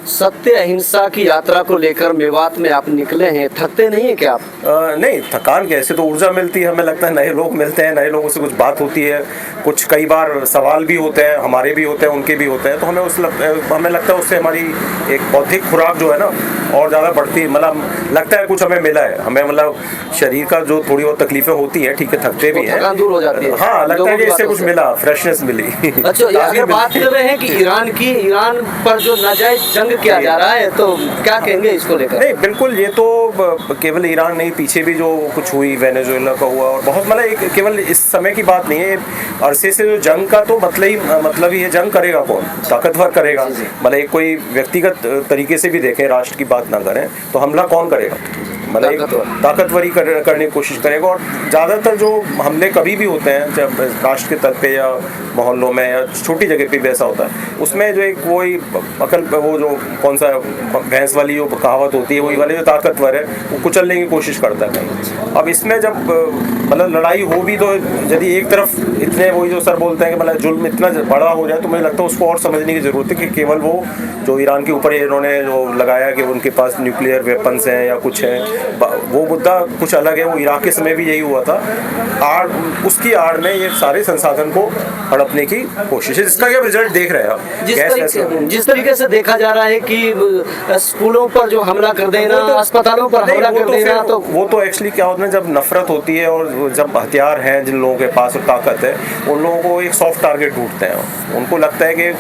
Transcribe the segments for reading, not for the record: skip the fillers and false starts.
सत्य अहिंसा की यात्रा को लेकर मेवात में आप निकले हैं, थकते नहीं है क्या आप? नहीं, थकान कैसे, तो ऊर्जा मिलती है, हमें लगता है नए लोग मिलते हैं, नए लोगों से कुछ बात होती है, कुछ कई बार सवाल भी होते हैं, हमारे भी होते हैं, उनके भी होते हैं, तो हमें लगता है उससे हमारी एक बौद्धिक खुराक जो है ना और ज़्यादा बढ़ती है, मतलब लगता है कुछ हमें मिला है, हमें मतलब शरीर का जो थोड़ी बहुत तकलीफें होती हैं, ठीक है, थकते भी हैं, थकान दूर हो जाती है। हाँ, लगता है कि इससे कुछ मिला, फ्रेशनेस मिली। अच्छा, अगर बात कर रहे हैं कि ईरान पर जो नाजायज जंग किया जा रहा है, तो क्या कहेंगे इसको लेकर? नहीं, बिल्कुल, ये तो केवल ईरान नहीं, पीछे भी जो कुछ हुई, वेनेजुएला का हुआ, और बहुत मतलब एक केवल इस समय की बात नहीं है, अरसे से जो जंग का तो मतलब ही है, जंग करेगा कौन? ताकतवर करेगा, मतलब एक कोई व्यक्तिगत तरीके से भी देखें, राष्ट्र की बात ना करें, तो हमला कौन करेगा? मतलब एक ताकतवरी करने की कोशिश करेगा। और ज़्यादातर जो हमले कभी भी होते हैं, जब राष्ट्र के तल पे या मोहल्लों में या छोटी जगह पे भी ऐसा होता है, उसमें जो एक वही अकल, वो जो कौन सा भैंस वाली जो कहावत होती है, वही वाले जो ताकतवर है वो कुचलने की कोशिश करता है कहीं। अब इसमें जब मतलब लड़ाई हो भी, तो यदि एक तरफ इतने वही जो सर बोलते हैं कि मतलब जुल्म इतना बड़ा हो जाए, तो मुझे लगता है उसको और समझने की ज़रूरत है कि केवल वो जो ईरान के ऊपर इन्होंने जो लगाया कि उनके पास न्यूक्लियर वेपन्स हैं या कुछ है, वो मुद्दा कुछ अलग है, वो इराक के समय भी यही हुआ था। उसकी आड़ में ये सारे संसाधन को हड़पने की कोशिश है, जिसका कि रिजल्ट देख रहे हैं आप। जिस तरीके से देखा जा रहा है कि स्कूलों पर जो हमला कर देना, अस्पतालों पर हमला कर देना, तो वो तो एक्चुअली क्या होता है, जब नफरत होती है और जब हथियार हैं जिन लोगों के पास और ताकत है, उन लोगों को एक सॉफ्ट टारगेट ढूंढते हैं। उनको लगता है कि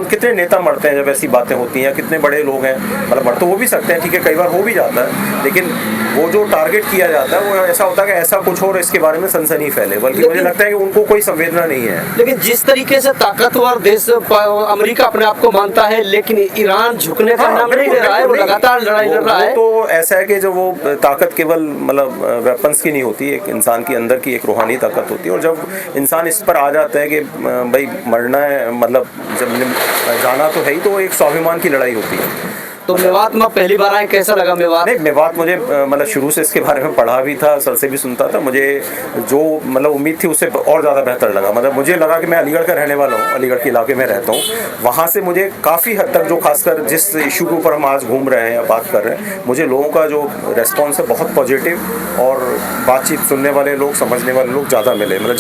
कितने नेता मरते हैं जब ऐसी बातें होती हैं, कितने बड़े लोग हैं, मतलब मर तो वो भी सकते हैं, ठीक है, कई बार हो भी जाता है, लेकिन वो जो टारगेट किया जाता है वो ऐसा होता है कि ऐसा कुछ और इसके बारे में सनसनी फैले, बल्कि मुझे लगता है कि उनको कोई संवेदना नहीं है। लेकिन जिस तरीके से ताकतवर देश अमेरिका अपने आप को मानता है, लेकिन ईरान झुकने का नाम नहीं ले रहा है, वो लगातार लड़ाई लड़ रहा है। तो ऐसा है कि जो वो ताकत केवल मतलब वेपन्स की नहीं होती, एक इंसान के अंदर की एक रूहानी ताकत होती है, और जब इंसान इस पर आ जाता है कि भाई मरना है, मतलब जब जाना तो है ही, तो वो एक स्वाभिमान की लड़ाई होती है। तो मेवात में पहली बार आए, कैसा लगा मेवात? नहीं, मेवात मुझे मतलब शुरू से इसके बारे में पढ़ा भी था, सर से भी सुनता था, मुझे जो मतलब उम्मीद थी उससे और ज़्यादा बेहतर लगा। मतलब मुझे लगा कि मैं अलीगढ़ का रहने वाला हूँ, अलीगढ़ के इलाके में रहता हूँ, वहाँ से मुझे काफ़ी हद तक जो खासकर जिस इशू के ऊपर हम आज घूम रहे हैं या बात कर रहे हैं, मुझे लोगों का जो रेस्पॉन्स है बहुत पॉजिटिव, और बातचीत सुनने वाले लोग, समझने वाले लोग ज़्यादा मिले, मतलब